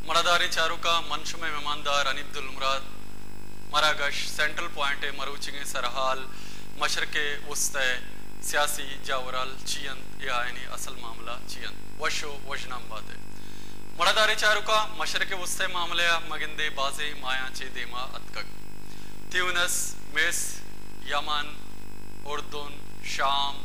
मरादारी चारुका मंच में मेहमानदार अनिब्दुल मुराद मरागश central point मरूचिंग सरहाल Mashrak वस्ते सियासी जावराल चियंत यानी असल मामला चियंत वशो वजनाम बाते मरादारी चारुका मशरक वस्ते मामले मगिंदे बाजे माया चे देमा अतकग ट्यूनिस मिस्र यमन उर्दन शाम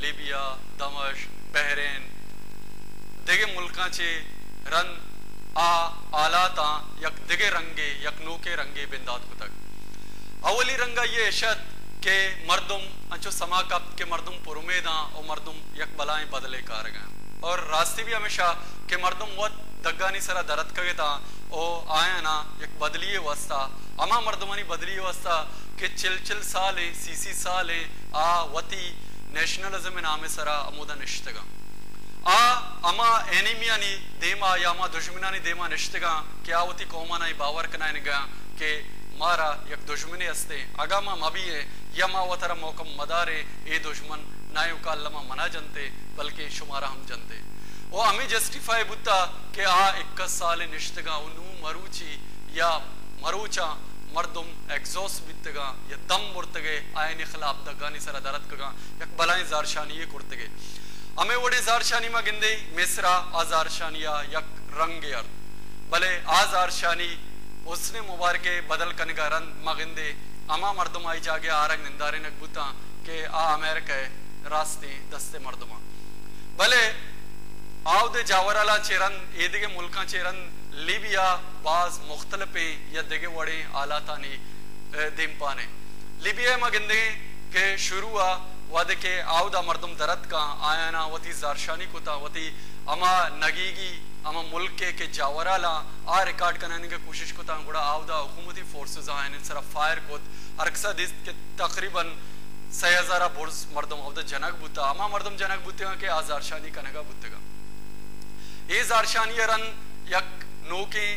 लीबिया दमश्क बहरीन दिगे मुल्कां चे रन आलाता यक दिगे रंगे यक नोके रंगे बिंदात कुतक अवली रंगा ये इशत के मर्दुम अंचो समा कब के मर्दुम पुरुमेदा और मर्दुम यक बलाएं बदले कारगा और रास्ते भी हमेशा के मर्दुम वत दग्गानी सरा दरद कगे ता ओ आया ना यक बदलिए वस्ता अमा मर्दुमानी बदलिए वस्ता के चिल साले सीसी साले आ वती नेशनलिज्म नामे सरा अमुदा निश्तगा अमा एनीमियानी देमा या अमा दुश्मनानी देमा निश्तगा क्या होती कौमाना बावर कनाएगा के मारा यक दुश्मनी हस्ते अगामा मबिये यमा वतरा मौकम मदारे ए दुश्मन नायु का अल्लामा मना जनते बल्कि शुमारा हम जनते वो हमें जस्टिफाई बुता के 21 साल निश्तगा उनु मरूची या मरूचा मर्दुम एग्जॉस बितगा या दम मुर्तगे आयने खिलाफ दगानी सरा दरद कगा यक बलाएं जारशानी ये कुर्तगे हमें वड़े जारशानी मा गिंदे मिसरा आजारशानिया यक रंगे अर्थ भले आजारशानी उसने मुबारके बदल कनगा रन मगिंदे अमा मर्दुमा आई जागे आरंग निंदारे नकबुता के आ अमेरिका रास्ते दस्ते मर्दुमा भले आवदे जावराला चेरन एदिगे मुल्का चेरन लीबिया बाज मुख्तलिफे या दिगे वड़े आलातानी दिमपाने लीबिया मगिंदे के शुरू वादे के आवदा मर्दुम दरद का आयाना वती जारशानी कुता वती अमा नगीगी अमा मुल्क के जावराला आ रिकॉर्ड करने की कोशिश कुता गुड़ा आवदा हुकूमती फोर्सेस आयन सरा फायर कुत अरक्सा दिस के तकरीबन 6000 बुर्ज मर्दुम आवदा जनक बुता अमा मर्दुम जनक बुतेगा के आ जारशानी कनगा बुतेगा ये जारशानी रन यक नोके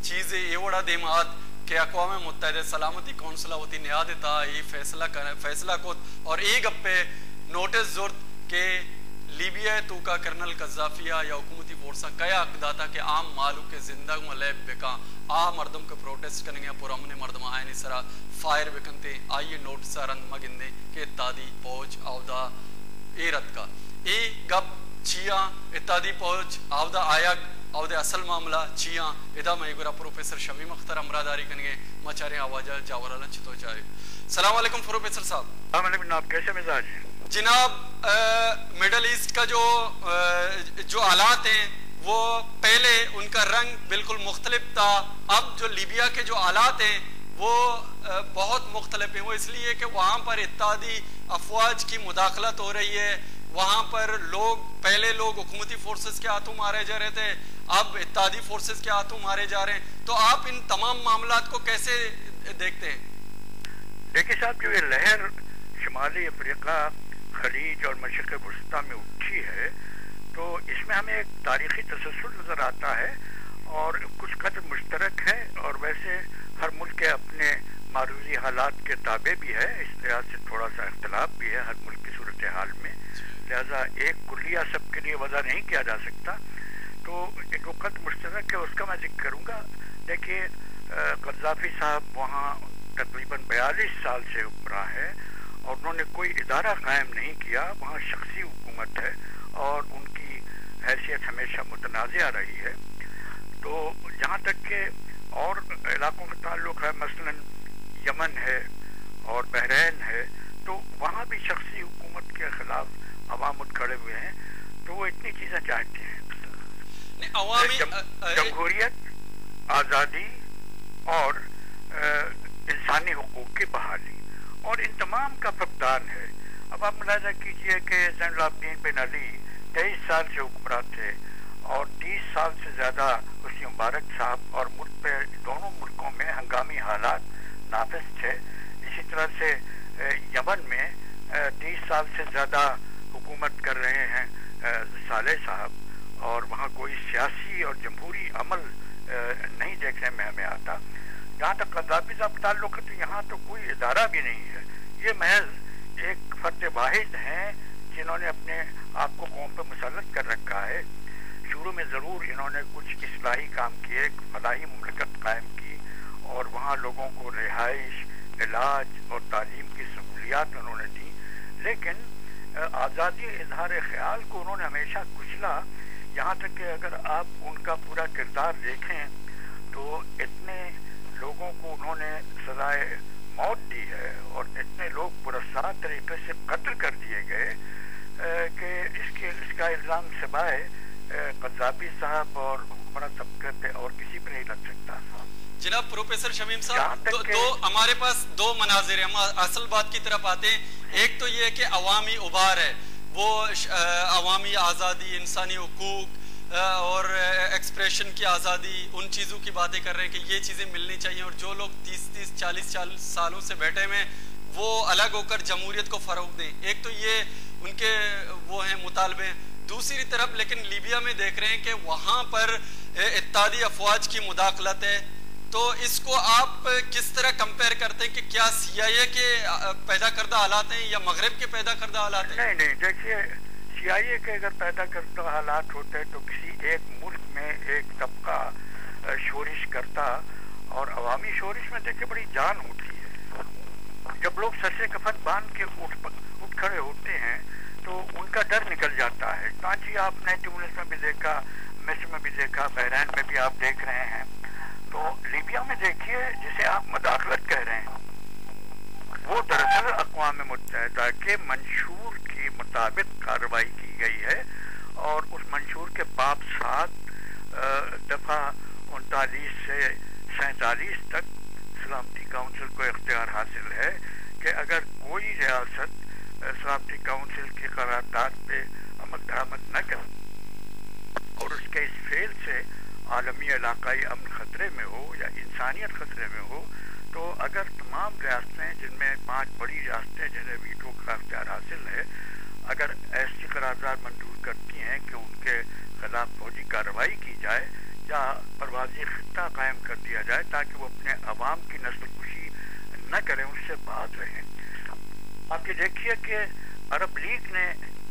चीजें ये वड़ा देमाद के अक़वाम मुत्तहिदा सलामती कौंसिल वती न्यादता ये फैसला को और एक गप्पे नोटिस जुर्द के लीबिया तो का कर्नल कज़ाफिया या हुकूमती फोर्सा कया अकदाता के आम मालू के जिंदा मलैब बेका आ मर्दम के प्रोटेस्ट करेंगे पूरा हमने मर्दम आए नहीं सरा फायर बेकनते आइए नोटिस रन मगिंदे के तादी पहुंच आवदा ए रत का ए गप चिया इत्तादी पहुंच आवदा आया आवदे असल मामला चिया इदा मैं गुरा प्रोफेसर शमीम अख्तर अमरादारी करेंगे मचारे आवाजा जावराला चितो चाहे सलाम वालेकुम प्रोफेसर साहब। अस्सलाम वालेकुम जनाब, कैसे मिजाज हैं जनाब? मिडल ईस्ट का जो हालात हैं वो पहले उनका रंग बिल्कुल मुख्तलिफ था, अब जो लीबिया के जो हालात हैं वो बहुत मुख्तलिफ हैं। वो इसलिए कि वहाँ पर इत्तेहादी अफवाज की मुदाखलत हो रही है, वहाँ पर पहले लोग हुकूमती फोर्सेस के हाथों मारे जा रहे थे, अब इत्तेहादी फोर्सेस के हाथों मारे जा रहे हैं। तो आप इन तमाम मामलात को कैसे देखते हैं? देखिए साहब, जो ये लहर शुमाली अफ्रीका, खलीज और मशरक़ वस्ता में उठी है तो इसमें हमें एक तारीखी तसलसल नज़र आता है और कुछ कदर मुश्तरक है और वैसे हर मुल्क के अपने मारूजी हालात के ताबे भी है, इस लिहाज से थोड़ा सा इख्तलाफ भी है हर मुल्क की सूरत हाल में, लिहाजा एक कुलिया सबके लिए वजह नहीं किया जा सकता। तो एक वक़्त मुश्तरक है उसका मैं जिक्र करूँगा। देखिए क़ज़ाफ़ी साहब वहाँ तकरीबन 42 साल से उपरा है और उन्होंने कोई इदारा कायम नहीं किया, वहाँ शख्सी हुकूमत है और उनकी हैसियत हमेशा मुतनाज़िया रही है। तो जहाँ तक के और इलाकों का ताल्लुक़ है, मसलन यमन है और बहरीन है, तो वहाँ भी शख्सी हुकूमत के ख़िलाफ़ अवाम उठ खड़े हुए हैं। तो वो इतनी चीज़ें चाहते हैं, जमहूरियत, आज़ादी और इंसानी हुकूक की बहाली, और इन तमाम का फकदान है। अब आप मुलाज़ा कीजिए कि ज़ैनुल आबिदीन बिन अली 23 साल से हुक्मरान थे और 30 साल से ज़्यादा हुस्नी मुबारक साहब और मुल्क पे दोनों मुल्कों में हंगामी हालात नाफिज थे। इसी तरह से यमन में 30 साल से ज़्यादा हुकूमत कर रहे हैं सालेह साहब और वहाँ कोई सियासी और जमहूरी अमल नहीं देखने में हमें आता। जहाँ तक क़ज़ाफ़ी साहब ताल्लुक़ है तो यहाँ तो कोई इदारा भी नहीं है, ये महज एक फ़र्द वाहिद हैं जिन्होंने अपने आप को कौम पर मुसल्लत कर रखा है। شروع میں ضرور انہوں نے کچھ اصلاحی کام کیے، ایک فلاحی مملکت قائم کی اور وہاں لوگوں کو رہائش، علاج اور تعلیم کی سہولیات انہوں نے دی، لیکن آزادی اظہار خیال کو انہوں نے ہمیشہ کچلا، یہاں تک کہ اگر آپ ان کا پورا کردار دیکھیں تو اتنے لوگوں کو انہوں نے سزائے موت دی ہے اور اتنے لوگ پراسرار طریقے سے قتل کر دیے گئے کہ اس کا الزام سوائے قذافی صاحب اور حکمران طبقے پہ اور کسی پہ نہیں لگ سکتا. جناب پروفیسر شمیم صاحب، ہمارے پاس دو مناظر ہیں. ہم اصل بات کی طرف آتے ہیں. ایک تو یہ کہ عوامی ابھار ہے، وہ عوامی آزادی، انسانی حقوق اور ایکسپریشن کی آزادی، ان چیزوں کی باتیں کر رہے ہیں کہ یہ چیزیں ملنی چاہیے، اور جو لوگ 30-40 سالوں سے بیٹھے ہوئے وہ الگ ہو کر جمہوریت کو فروغ دیں. ایک تو یہ ان کے وہ ہیں مطالبے. دوسری طرف لیکن لیبیا میں دیکھ رہے ہیں کہ وہاں پر اتحادی افواج کی مداخلت ہے. تو اس کو آپ کس طرح کمپیئر کرتے ہیں کہ کیا سی آئی اے کے پیدا کردہ حالات ہیں یا مغرب کے پیدا کردہ حالات ہیں؟ نہیں، دیکھیے سی آئی اے کے اگر پیدا کردہ حالات ہوتے تو کسی ایک ملک میں ایک طبقہ شورش کرتا، اور عوامی شورش میں دیکھیں بڑی جان ہوتی ہے. جب لوگ سر سے کفن باندھ کے اٹھ کھڑے ہوتے ہیں تو ان کا ڈر نکل جاتا ہے. چانچہ آپ نے ٹیونس میں بھی دیکھا، مصر میں بھی دیکھا، بحرین میں بھی آپ دیکھ رہے ہیں. تو لیبیا میں دیکھیے جسے آپ مداخلت کہہ رہے ہیں، وہ دراصل اقوام متحدہ کے منشور کے مطابق کارروائی کی گئی ہے، اور اس منشور کے باب 7 دفعہ 39 سے 47 تک سلامتی کونسل کو اختیار حاصل ہے کہ اگر کوئی ریاست سلامتی کونسل کی قرارداد پہ عمل درآمد نہ کرے اور اس کے اس فعل سے عالمی علاقائی امن خطرے میں ہو یا انسانیت خطرے میں ہو، تو اگر تمام ریاستیں، جن میں 5 بڑی ریاستیں جنہیں ویٹو کا اختیار حاصل ہے، اگر ایسی قرارداد منظور کرتی ہیں کہ ان کے خلاف فوجی کارروائی کی جائے یا پروازی خطہ قائم کر دیا جائے تاکہ وہ اپنے عوام کی نسل کشی نہ کریں، اس سے باز رہیں. آپ یہ دیکھیے کہ عرب لیگ نے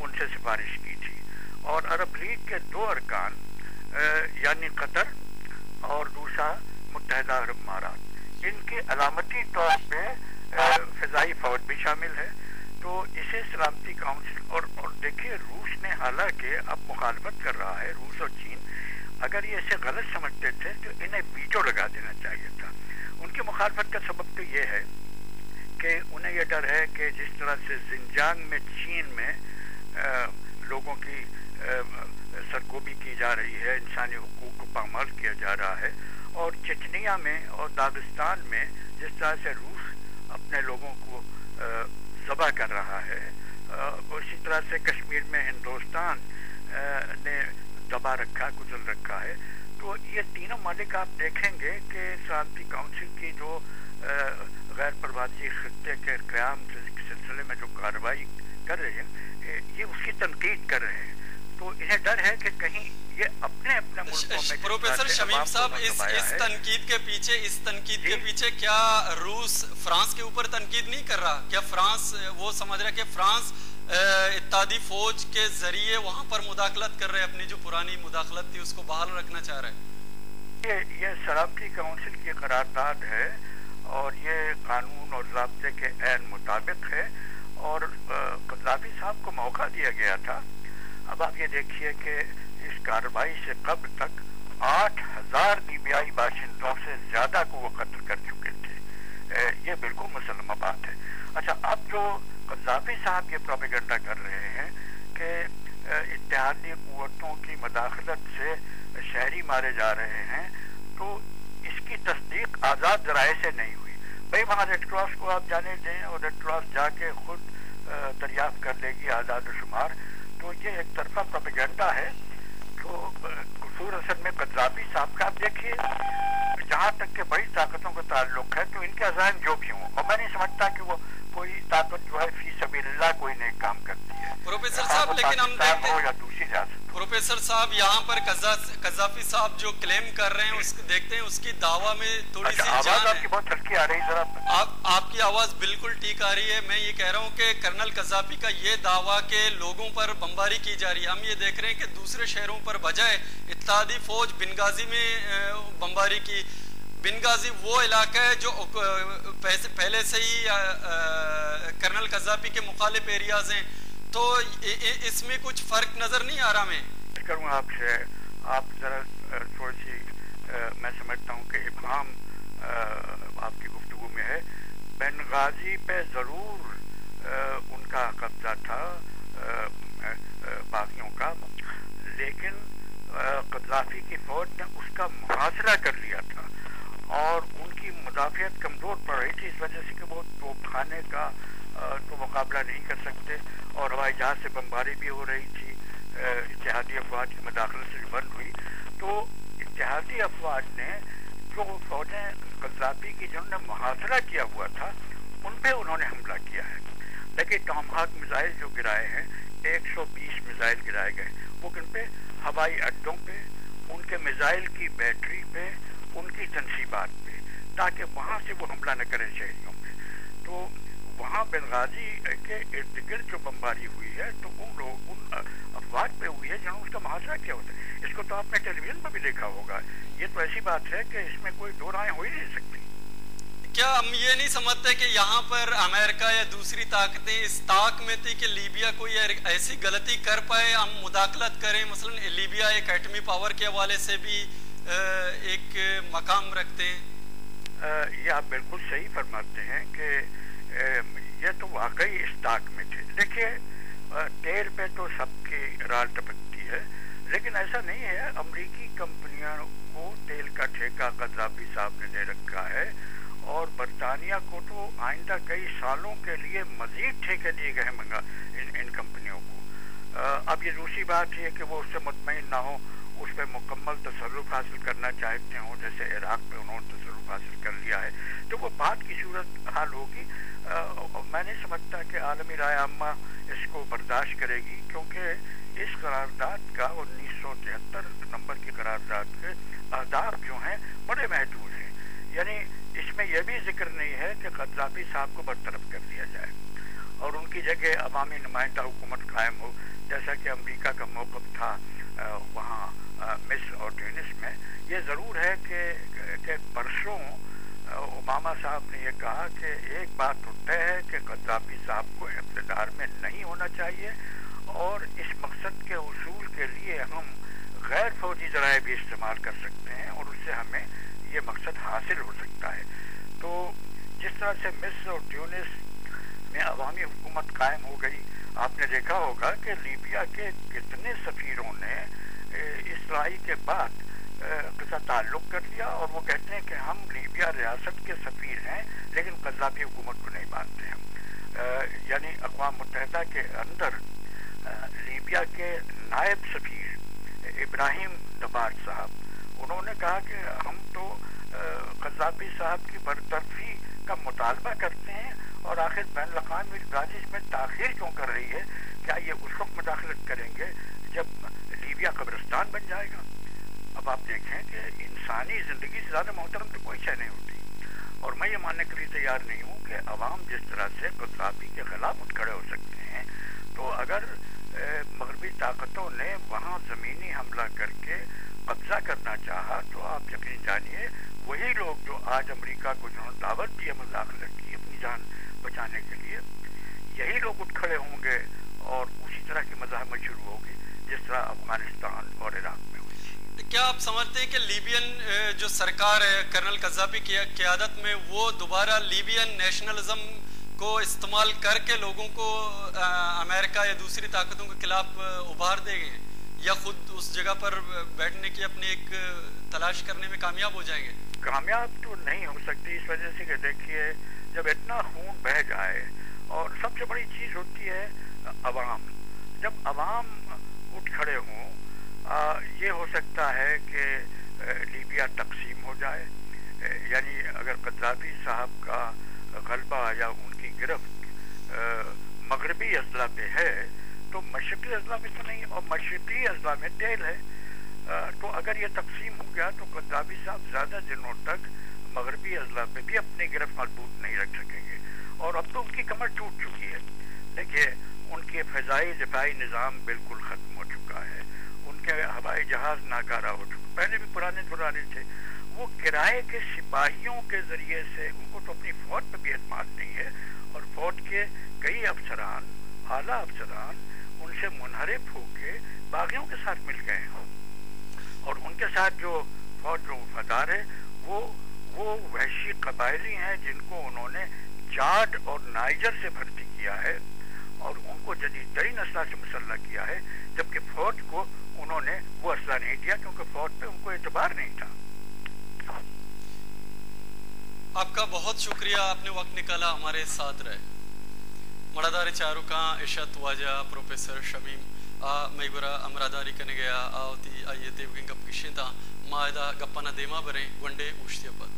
ان سے سفارش کی تھی، اور عرب لیگ کے 2 ارکان یعنی قطر اور دوسرا متحدہ عرب امارات، ان کے علامتی طور پہ فضائی فوج بھی شامل ہے. تو اسے سلامتی کونسل اور دیکھیے روس نے حالانکہ اب مخالفت کر رہا ہے، روس اور چین اگر یہ اسے غلط سمجھتے تھے تو انہیں ویٹو لگا دینا چاہیے تھا. ان کی مخالفت کا سبب تو یہ ہے کہ انہیں یہ ڈر ہے کہ جس طرح سے زنجانگ میں چین میں لوگوں کی سرکوبی کی جا رہی ہے، انسانی حقوق کو پامال کیا جا رہا ہے، اور چچنیا میں اور داغستان میں جس طرح سے روس اپنے لوگوں کو ذبح کر رہا ہے، اسی طرح سے کشمیر میں ہندوستان نے دبا رکھا، کچل رکھا ہے. تو یہ تینوں ممالک آپ دیکھیں گے کہ سلامتی کونسل کی جو غیر پروازی خطے کے قیام کے سلسلے میں جو کارروائی کر رہے ہیں، یہ اس کی تنقید کر رہے ہیں. تو انہیں ڈر ہے کہ کہیں یہ اپنے ملکوں میں. پروفیسر شمیم صاحب، اس تنقید کے پیچھے کیا روس فرانس کے اوپر تنقید نہیں کر رہا؟ کیا فرانس وہ سمجھ رہا ہے کہ فرانس اتحادی فوج کے ذریعے وہاں پر مداخلت کر رہے، اپنی جو پرانی مداخلت تھی اس کو بحال رکھنا چاہ رہے ہیں؟ یہ سلامتی کونسل کی قرارداد ہے اور یہ قانون اور ضابطے کے عین مطابق ہے، اور قذافی صاحب کو موقع دیا گیا تھا. اب آپ یہ دیکھیے کہ اس کارروائی سے قبل تک 8000 لیبیائی باشندوں سے زیادہ کو وہ قتل کر چکے تھے. یہ بالکل مسلمہ بات ہے. اچھا، اب جو قذافی صاحب یہ پروپیگنڈا کر رہے ہیں کہ اتحادی قوتوں کی مداخلت سے شہری مارے جا رہے ہیں، تو اس کی تصدیق آزاد ذرائع سے نہیں ہوئی. بھائی وہاں ریڈ کراس کو آپ جانے دیں اور ریڈ کراس جا کے خود دریافت کر لے گی اعداد و شمار. تو یہ ایک طرفہ پروپیگنڈا ہے. تو قصور اصل میں قذافی صاحب کا آپ دیکھیے، جہاں تک کہ بڑی طاقتوں کا تعلق ہے تو ان کے عزائم جو بھی ہوں، اور میں نہیں سمجھتا کہ وہ کوئی طاقت جو ہے فی سبیل اللہ کوئی نیک کام کرتی ہے. پروفیسر صاحب لیکن ہم دیکھتے ہیں یا دوسری ریاست प्रोफेसर साहब यहाँ पर कज़ाफ़ी साहब जो क्लेम कर रहे हैं उसको देखते हैं, उसकी दावा में थोड़ी सी आवाज जान आपकी है। बहुत हल्की आ रही है, जरा आपकी आवाज बिल्कुल ठीक आ रही है। मैं ये कह रहा हूँ कि कर्नल कज़ाफ़ी का ये दावा के लोगों पर बमबारी की जा रही है। हम ये देख रहे हैं कि दूसरे शहरों पर बजाय इत्तेहादी फौज बिनगाजी में बमबारी की। बिनगाजी वो इलाका है जो पहले से ही कर्नल कज़ाफ़ी के मुखालिफ एरियाज हैं, तो इसमें कुछ फर्क नजर नहीं आ रहा। मैं करूँगा आपसे, आप जरा थोड़ी सी मैं समझता हूँ कि इब्हाम आपकी गुफ्तगू में है। बेनगाजी पे ज़रूर उनका कब्जा था बागियों का, लेकिन कज़ाफ़ी की फ़ौज ने उसका मुहासरा कर लिया था और उनकी मुदाफ़ियत कमज़ोर पड़ रही थी, इस वजह से कि वो तोपखाने का तो मुकाबला नहीं कर सकते और हवाई जहाज़ से बमबारी भी हो रही थी। इत्तेहादी अफवाज की मदाखलत से बंद हुई, तो इत्तेहादी अफवाज ने जो फौजें कज़ाफ़ी की जिन्होंने मुहासरा किया हुआ था उन पे उन्होंने हमला किया है। लेकिन टॉमहाक मिसाइल जो गिराए हैं, 120 मिसाइल गिराए गए, वो किन पे? हवाई अड्डों पे, उनके मिसाइल की बैटरी पे, उनकी तनसीबात पे, ताकि वहाँ से वो हमला न करें शहरियों पे। तो वहाँ बेनगाजी के इर्द गिर्द जो बमबारी हुई है तो उन अफवाज पे हुई है जिन्होंने उसका मुहासरा किया होता है। इसको तो आपने टेलीविजन पर भी देखा होगा। ये तो ऐसी बात है कि इसमें कोई दो राय हो ही नहीं सकती। क्या हम ये नहीं समझते कि यहाँ पर अमेरिका या दूसरी ताकतें इस ताक में थी कि लीबिया कोई ऐसी गलती कर पाए, हम मुदाखलत करें? मसलन लीबिया एक एटमी पावर के हवाले से भी एक मकाम रखते हैं। ये आप बिल्कुल सही फरमाते हैं कि ये तो वाकई इस ताक में थे। देखिए, तेल पे तो सबकी राल टपकती है, लेकिन ऐसा नहीं है। अमरीकी कंपनियों को तेल का ठेका कज़ाफ़ी साहब ने दे रखा है और बरतानिया को तो आइंदा कई सालों के लिए मजीद ठेके दिए गए हैं इन कंपनियों को। अब ये दूसरी बात है कि वो उससे मुतमईन ना हो, उस पर मुकम्मल तसर्रुफ हासिल करना चाहते हों, जैसे इराक में उन्होंने तसर्रुफ हासिल कर लिया है, तो वो बात की सूरत हाल होगी। मैं नहीं समझता कि आलमी राय आम्मा इसको बर्दाश्त करेगी, क्योंकि इस करारदाद का 1973 नंबर की करारदाद के अहदाफ जो हैं बड़े महदूद हैं। यानी इसमें यह भी जिक्र नहीं है कि कज़ाफ़ी साहब को बरतरफ कर दिया जाए और उनकी जगह अवामी नुमाइंदा हुकूमत कायम हो, जैसा कि अमरीका का मौक़िफ़ था वहाँ मिस्र और ट्यूनिस में। ये ज़रूर है कि परसों ओबामा साहब ने ये कहा कि एक बात तो तय है कि कज़ाफ़ी साहब को इक़्तिदार में नहीं होना चाहिए और इस मकसद के उसूल के लिए हम गैर फौजी ज़राए भी इस्तेमाल कर सकते हैं और उससे हमें ये मकसद हासिल हो सकता है। तो जिस तरह से मिस्र और ट्यूनिस में अवामी हुकूमत कायम हो गई, आपने देखा होगा कि लीबिया के कितने सफ़ीरों ने इस लड़ाई के बाद का ताल्लुक कर लिया और वो कहते हैं कि हम लीबिया रियासत के सफ़ीर हैं लेकिन कज़ाफ़ी हुकूमत को नहीं मानते हैं। यानी अक़वाम मुत्तहिदा के अंदर लीबिया के नायब सफ़ीर इब्राहिम दबार साहब, उन्होंने कहा कि हम तो कज़ाफ़ी साहब की बरतरफी का मुतालबा करते हैं और आखिर बैनुल-अक़वामी साजिश में ताख़ीर क्यों कर रही है? क्या ये उस वक्त मुदाखलत करेंगे जब लीबिया कब्रिस्तान बन जाएगा? अब आप देखें कि इंसानी ज़िंदगी से ज़्यादा मोहतरम तो कोई शय नहीं होती और मैं ये मानने के लिए तैयार नहीं हूँ कि अवाम जिस तरह से कज़ाफ़ी के ख़िलाफ़ उठ खड़े हो सकते हैं, तो अगर मग़रबी ताकतों ने वहाँ ज़मीनी हमला करके कब्ज़ा करना चाहा तो आप यकीन जानिए वही लोग जो आज अमेरिका को जिन्होंने दावत दी है मुदाखलत की अपनी जान बचाने के लिए, यही लोग उठ खड़े होंगे और उसी तरह की मज़ाहमत शुरू होगी जिस तरह अफ़गानिस्तान और इराक़ में हुई। क्या आप समझते हैं कि लीबियन जो सरकार है कर्नल कज़ाफ़ी की क़यादत में, वो दोबारा लीबियन नेशनलिज्म को इस्तेमाल करके लोगों को अमेरिका या दूसरी ताकतों के खिलाफ उभार देंगे या खुद उस जगह पर बैठने की अपनी एक तलाश करने में कामयाब हो जाएंगे? कामयाब तो नहीं हो सकती इस वजह से कि देखिए, जब इतना खून बह जाए और सबसे बड़ी चीज़ होती है अवाम, जब अवाम उठ खड़े हों, ये हो सकता है कि लीबिया तकसीम हो जाए। यानी अगर कज़ाफ़ी साहब का गलबा या उनकी गिरफ्त मगरबी अज़ला पे है तो तो मशरकी अजला में तो नहीं, और मशरकी अजला में तेल है। तो अगर ये तकसीम हो गया तो कद्दाफी साहब ज़्यादा दिनों तक मगरबी अजला पे भी अपनी गिरफ्त मजबूत नहीं रख सकेंगे, और अब तो उनकी कमर टूट चुकी है। देखिए, उनके फ़िज़ाई दिफाई निज़ाम बिल्कुल ख़त्म हो चुका है, उनके हवाई जहाज़ नाकारा हो चुके, पहले भी पुराने थे। वो किराए के सिपाहियों के ज़रिए से, उनको तो अपनी फ़ौज पर भी एतमाद नहीं है, और फ़ौज के कई अफसरान, आला अफसरान उनसे मुनहरिफ होके बागियों के साथ मिल गए हैं, और उनके साथ जो फ़ौज जो वफादार है वो वहशी कबायली हैं जिनको उन्होंने चाड और नाइजर से भर्ती किया है, और उनको जदीद तरीन असला से मुसल्लह किया है, जबकि फ़ौज को उन्होंने वो असला नहीं दिया क्योंकि फ़ौज पे उनको एतबार नहीं था। आपका बहुत शुक्रिया, आपने वक्त निकाला, हमारे साथ रहे। मड़ादारी चारुका इशत वाजा प्रोफेसर शमीम मैबरा अमरादारी करने गया आवती आइए देवगिंग गप किशिता मायदा गप्पना देमा बरे वनडे उश्तिया पर